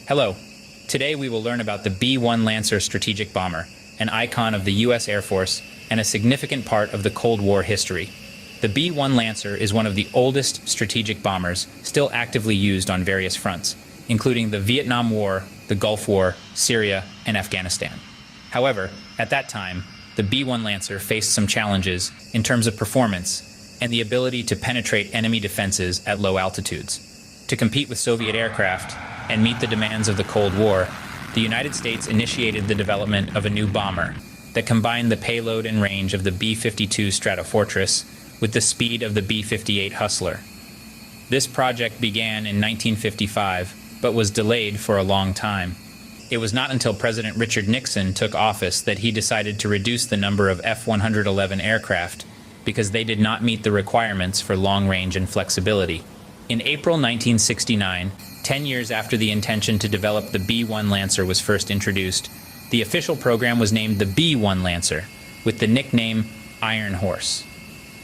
Hello. Today we will learn about the B-1 Lancer strategic bomber, an icon of the U.S. Air Force and a significant part of the Cold War history. The B-1 Lancer is one of the oldest strategic bombers still actively used on various fronts, including the Vietnam War, the Gulf War, Syria, and Afghanistan. However, at that time, the B-1 Lancer faced some challenges in terms of performance and the ability to penetrate enemy defenses at low altitudes. To compete with Soviet aircraft and meet the demands of the Cold War, the United States initiated the development of a new bomber that combined the payload and range of the B-52 Stratofortress with the speed of the B-58 Hustler. This project began in 1955, but was delayed for a long time. It was not until President Richard Nixon took office that he decided to reduce the number of F-111 aircraft because they did not meet the requirements for long range and flexibility. In April 1969, 10 years after the intention to develop the B-1 Lancer was first introduced, the official program was named the B-1 Lancer, with the nickname Iron Horse.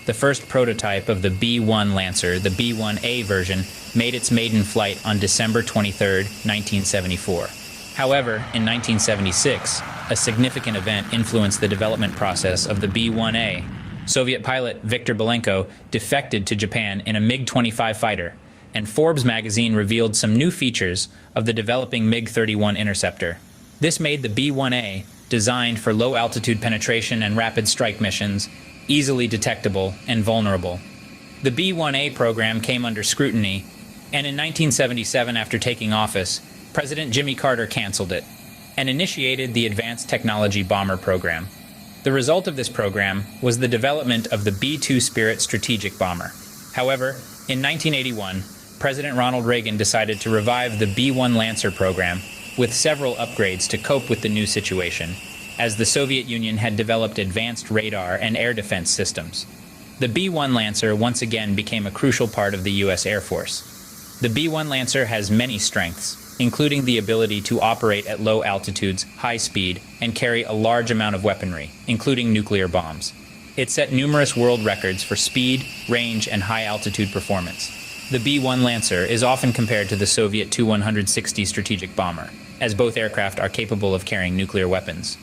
The first prototype of the B-1 Lancer, the B-1A version, made its maiden flight on December 23, 1974. However, in 1976, a significant event influenced the development process of the B-1A. Soviet pilot Viktor Belenko defected to Japan in a MiG-25 fighter, and Forbes magazine revealed some new features of the developing MiG-31 interceptor. This made the B-1A, designed for low-altitude penetration and rapid strike missions, easily detectable and vulnerable. The B-1A program came under scrutiny, and in 1977, after taking office, President Jimmy Carter canceled it and initiated the Advanced Technology Bomber Program. The result of this program was the development of the B-2 Spirit strategic bomber. However, in 1981, President Ronald Reagan decided to revive the B-1 Lancer program with several upgrades to cope with the new situation, as the Soviet Union had developed advanced radar and air defense systems. The B-1 Lancer once again became a crucial part of the U.S. Air Force. The B-1 Lancer has many strengths, including the ability to operate at low altitudes, high speed, and carry a large amount of weaponry, including nuclear bombs. It set numerous world records for speed, range, and high-altitude performance. The B-1 Lancer is often compared to the Soviet Tu-160 strategic bomber, as both aircraft are capable of carrying nuclear weapons.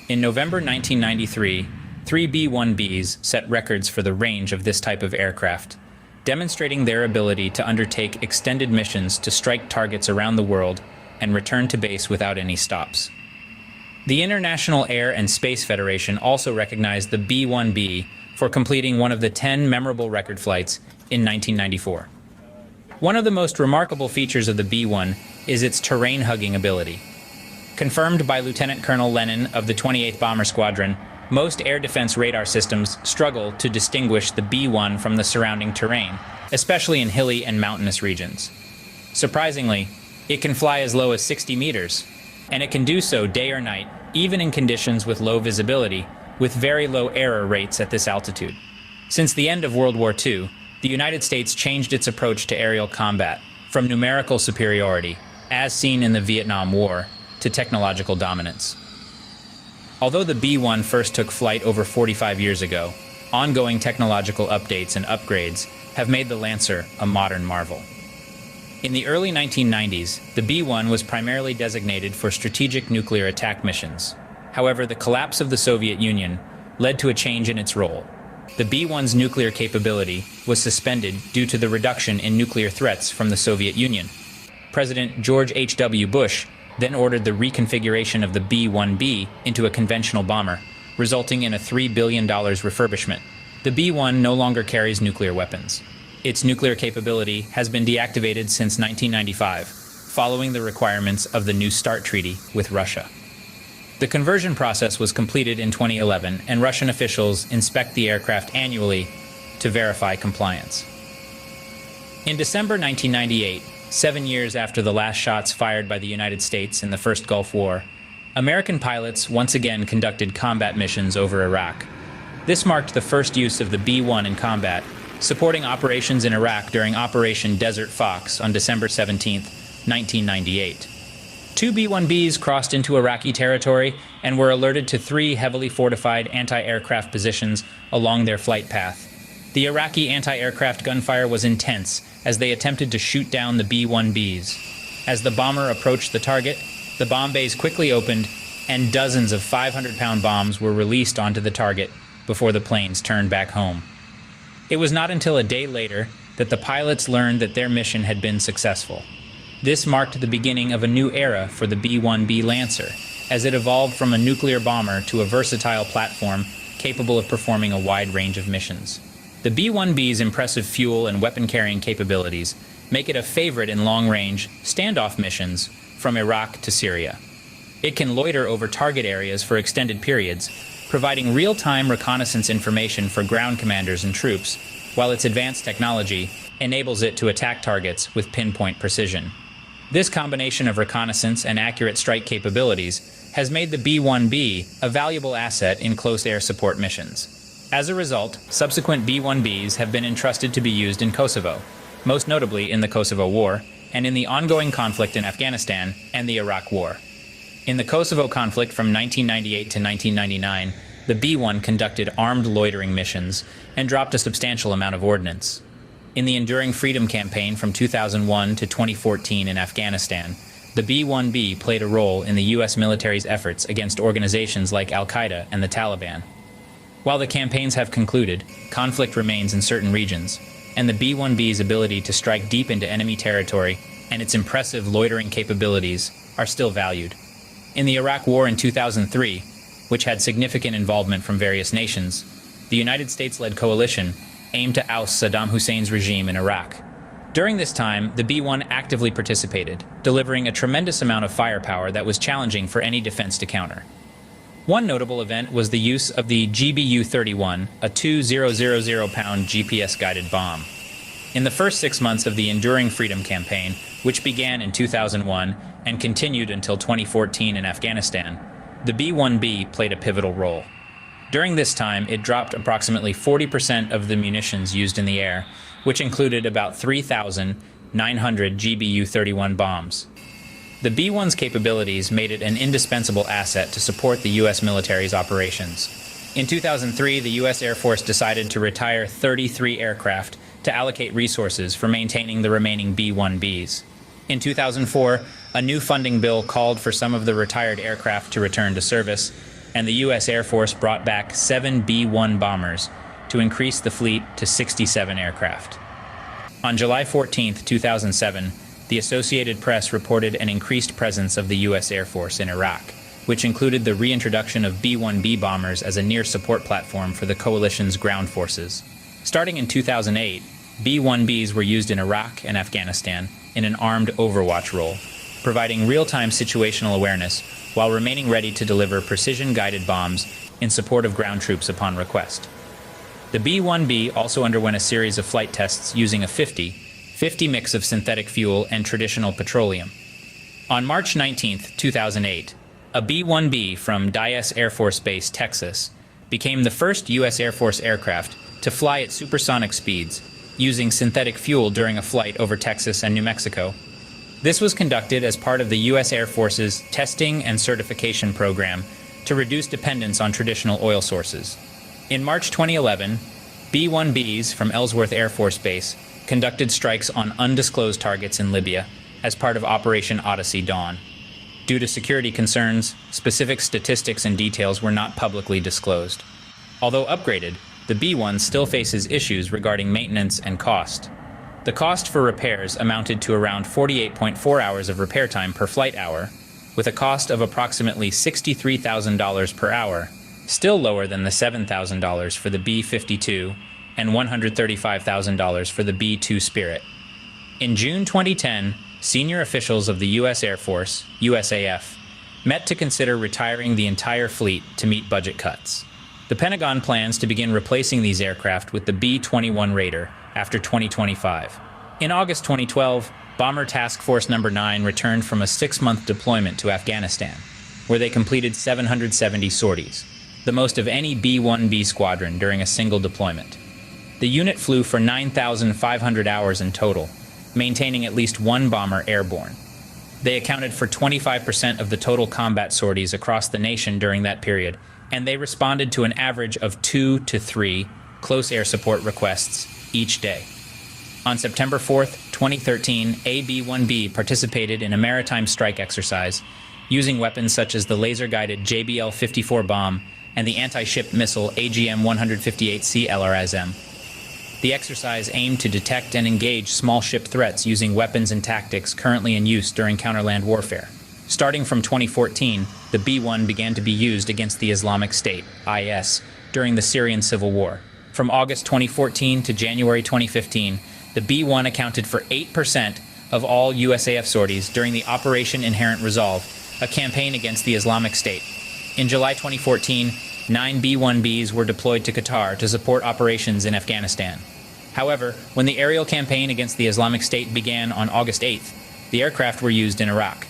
In November 1993, 3 B-1Bs set records for the range of this type of aircraft, demonstrating their ability to undertake extended missions to strike targets around the world and return to base without any stops. The International Air and Space Federation also recognized the B-1B for completing one of the 10 memorable record flights in 1994. One of the most remarkable features of the B-1 is its terrain-hugging ability. Confirmed by Lieutenant Colonel Lennon of the 28th Bomber Squadron, most air defense radar systems struggle to distinguish the B-1 from the surrounding terrain, especially in hilly and mountainous regions. Surprisingly, it can fly as low as 60 meters, and it can do so day or night, even in conditions with low visibility, with very low error rates at this altitude. Since the end of World War II, the United States changed its approach to aerial combat from numerical superiority, as seen in the Vietnam War, to technological dominance. Although the B-1 first took flight over 45 years ago, ongoing technological updates and upgrades have made the Lancer a modern marvel. In the early 1990s, the B-1 was primarily designated for strategic nuclear attack missions. However, the collapse of the Soviet Union led to a change in its role. The B-1's nuclear capability was suspended due to the reduction in nuclear threats from the Soviet Union. President George H.W. Bush then ordered the reconfiguration of the B-1B into a conventional bomber, resulting in a $3 billion refurbishment. The B-1 no longer carries nuclear weapons. Its nuclear capability has been deactivated since 1995, following the requirements of the New START Treaty with Russia. The conversion process was completed in 2011, and Russian officials inspect the aircraft annually to verify compliance. In December 1998, 7 years after the last shots fired by the United States in the first Gulf War, American pilots once again conducted combat missions over Iraq. This marked the first use of the B-1 in combat, supporting operations in Iraq during Operation Desert Fox on December 17, 1998. 2 B-1Bs crossed into Iraqi territory and were alerted to 3 heavily fortified anti-aircraft positions along their flight path. The Iraqi anti-aircraft gunfire was intense as they attempted to shoot down the B-1Bs. As the bomber approached the target, the bomb bays quickly opened, and dozens of 500-pound bombs were released onto the target before the planes turned back home. It was not until a day later that the pilots learned that their mission had been successful. This marked the beginning of a new era for the B-1B Lancer, as it evolved from a nuclear bomber to a versatile platform capable of performing a wide range of missions. The B-1B's impressive fuel and weapon-carrying capabilities make it a favorite in long-range, standoff missions from Iraq to Syria. It can loiter over target areas for extended periods, providing real-time reconnaissance information for ground commanders and troops, while its advanced technology enables it to attack targets with pinpoint precision. This combination of reconnaissance and accurate strike capabilities has made the B-1B a valuable asset in close air support missions. As a result, subsequent B-1Bs have been entrusted to be used in Kosovo, most notably in the Kosovo War, and in the ongoing conflict in Afghanistan and the Iraq War. In the Kosovo conflict from 1998 to 1999, the B-1 conducted armed loitering missions and dropped a substantial amount of ordnance. In the Enduring Freedom campaign from 2001 to 2014 in Afghanistan, the B-1B played a role in the U.S. military's efforts against organizations like Al-Qaeda and the Taliban. While the campaigns have concluded, conflict remains in certain regions, and the B-1B's ability to strike deep into enemy territory and its impressive loitering capabilities are still valued. In the Iraq War in 2003, which had significant involvement from various nations, the United States-led coalition aimed to oust Saddam Hussein's regime in Iraq. During this time, the B-1 actively participated, delivering a tremendous amount of firepower that was challenging for any defense to counter. One notable event was the use of the GBU-31, a 2,000-pound GPS-guided bomb. In the first 6 months of the Enduring Freedom campaign, which began in 2001 and continued until 2014 in Afghanistan, the B-1B played a pivotal role. During this time, it dropped approximately 40% of the munitions used in the air, which included about 3,900 GBU-31 bombs. The B-1's capabilities made it an indispensable asset to support the U.S. military's operations. In 2003, the U.S. Air Force decided to retire 33 aircraft to allocate resources for maintaining the remaining B-1Bs. In 2004, a new funding bill called for some of the retired aircraft to return to service, and the U.S. Air Force brought back 7 B-1 bombers to increase the fleet to 67 aircraft. On July 14, 2007, the Associated Press reported an increased presence of the U.S. Air Force in Iraq, which included the reintroduction of B-1B bombers as a near support platform for the coalition's ground forces. Starting in 2008, B-1Bs were used in Iraq and Afghanistan in an armed overwatch role, providing real-time situational awareness while remaining ready to deliver precision-guided bombs in support of ground troops upon request. The B-1B also underwent a series of flight tests using a 50/50 mix of synthetic fuel and traditional petroleum. On March 19, 2008, a B-1B from Dyess Air Force Base, Texas, became the first U.S. Air Force aircraft to fly at supersonic speeds using synthetic fuel during a flight over Texas and New Mexico. This was conducted as part of the U.S. Air Force's testing and certification program to reduce dependence on traditional oil sources. In March 2011, B-1Bs from Ellsworth Air Force Base conducted strikes on undisclosed targets in Libya as part of Operation Odyssey Dawn. Due to security concerns, specific statistics and details were not publicly disclosed. Although upgraded, the B-1 still faces issues regarding maintenance and cost. The cost for repairs amounted to around 48.4 hours of repair time per flight hour, with a cost of approximately $63,000 per hour, still lower than the $7,000 for the B-52 and $135,000 for the B-2 Spirit. In June 2010, senior officials of the U.S. Air Force, USAF, met to consider retiring the entire fleet to meet budget cuts. The Pentagon plans to begin replacing these aircraft with the B-21 Raider after 2025. In August 2012, Bomber Task Force No. 9 returned from a 6-month deployment to Afghanistan, where they completed 770 sorties, the most of any B-1B squadron during a single deployment. The unit flew for 9,500 hours in total, maintaining at least one bomber airborne. They accounted for 25% of the total combat sorties across the nation during that period, and they responded to an average of 2 to 3 close air support requests each day. On September 4, 2013, a B-1B participated in a maritime strike exercise, using weapons such as the laser-guided JBL-54 bomb and the anti-ship missile AGM-158C LRSM. The exercise aimed to detect and engage small ship threats using weapons and tactics currently in use during counterland warfare. Starting from 2014, the B-1 began to be used against the Islamic State, IS, during the Syrian civil war. From August 2014 to January 2015, the B-1 accounted for 8% of all USAF sorties during the Operation Inherent Resolve, a campaign against the Islamic State. In July 2014, 9 B-1Bs were deployed to Qatar to support operations in Afghanistan. However, when the aerial campaign against the Islamic State began on August 8th, the aircraft were used in Iraq.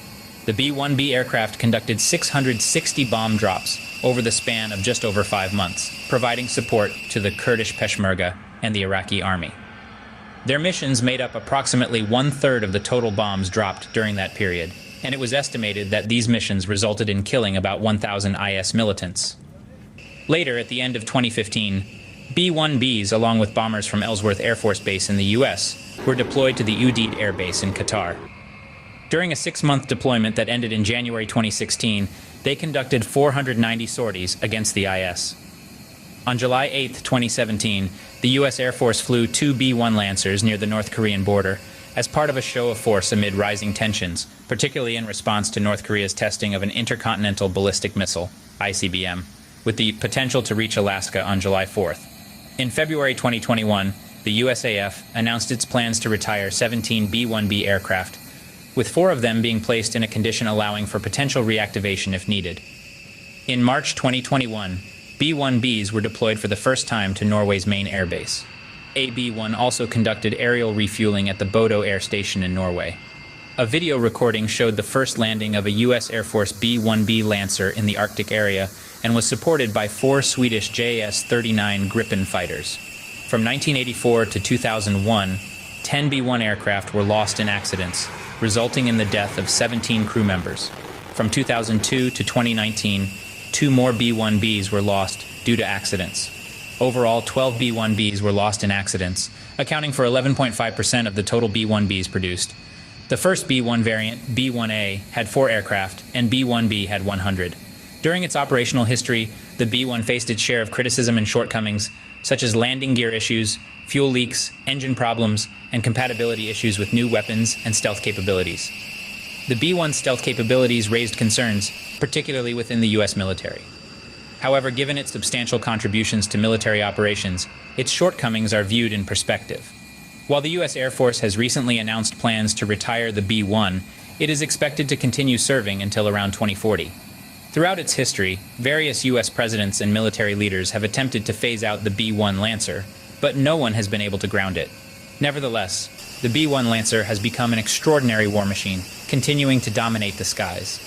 The B-1B aircraft conducted 660 bomb drops over the span of just over 5 months, providing support to the Kurdish Peshmerga and the Iraqi army. Their missions made up approximately 1/3 of the total bombs dropped during that period, and it was estimated that these missions resulted in killing about 1,000 IS militants. Later, at the end of 2015, B-1Bs, along with bombers from Ellsworth Air Force Base in the U.S., were deployed to the Udeid Air Base in Qatar. During a 6-month deployment that ended in January 2016, they conducted 490 sorties against the IS. On July 8, 2017, the U.S. Air Force flew 2 B-1 Lancers near the North Korean border as part of a show of force amid rising tensions, particularly in response to North Korea's testing of an intercontinental ballistic missile, ICBM, with the potential to reach Alaska on July 4th. In February 2021, the USAF announced its plans to retire 17 B-1B aircraft, with 4 of them being placed in a condition allowing for potential reactivation if needed. In March 2021, B-1Bs were deployed for the first time to Norway's main airbase. A B-1 also conducted aerial refueling at the Bodo Air Station in Norway. A video recording showed the first landing of a U.S. Air Force B-1B Lancer in the Arctic area and was supported by 4 Swedish JS-39 Gripen fighters. From 1984 to 2001, 10 B-1 aircraft were lost in accidents, resulting in the death of 17 crew members. From 2002 to 2019, 2 more B-1Bs were lost due to accidents. Overall, 12 B-1Bs were lost in accidents, accounting for 11.5% of the total B-1Bs produced. The first B-1 variant, B-1A, had 4 aircraft, and B-1B had 100. During its operational history, the B-1 faced its share of criticism and shortcomings, such as landing gear issues, fuel leaks, engine problems, and compatibility issues with new weapons and stealth capabilities. The B-1's stealth capabilities raised concerns, particularly within the U.S. military. However, given its substantial contributions to military operations, its shortcomings are viewed in perspective. While the U.S. Air Force has recently announced plans to retire the B-1, it is expected to continue serving until around 2040. Throughout its history, various U.S. presidents and military leaders have attempted to phase out the B-1 Lancer, but no one has been able to ground it. Nevertheless, the B-1 Lancer has become an extraordinary war machine, continuing to dominate the skies.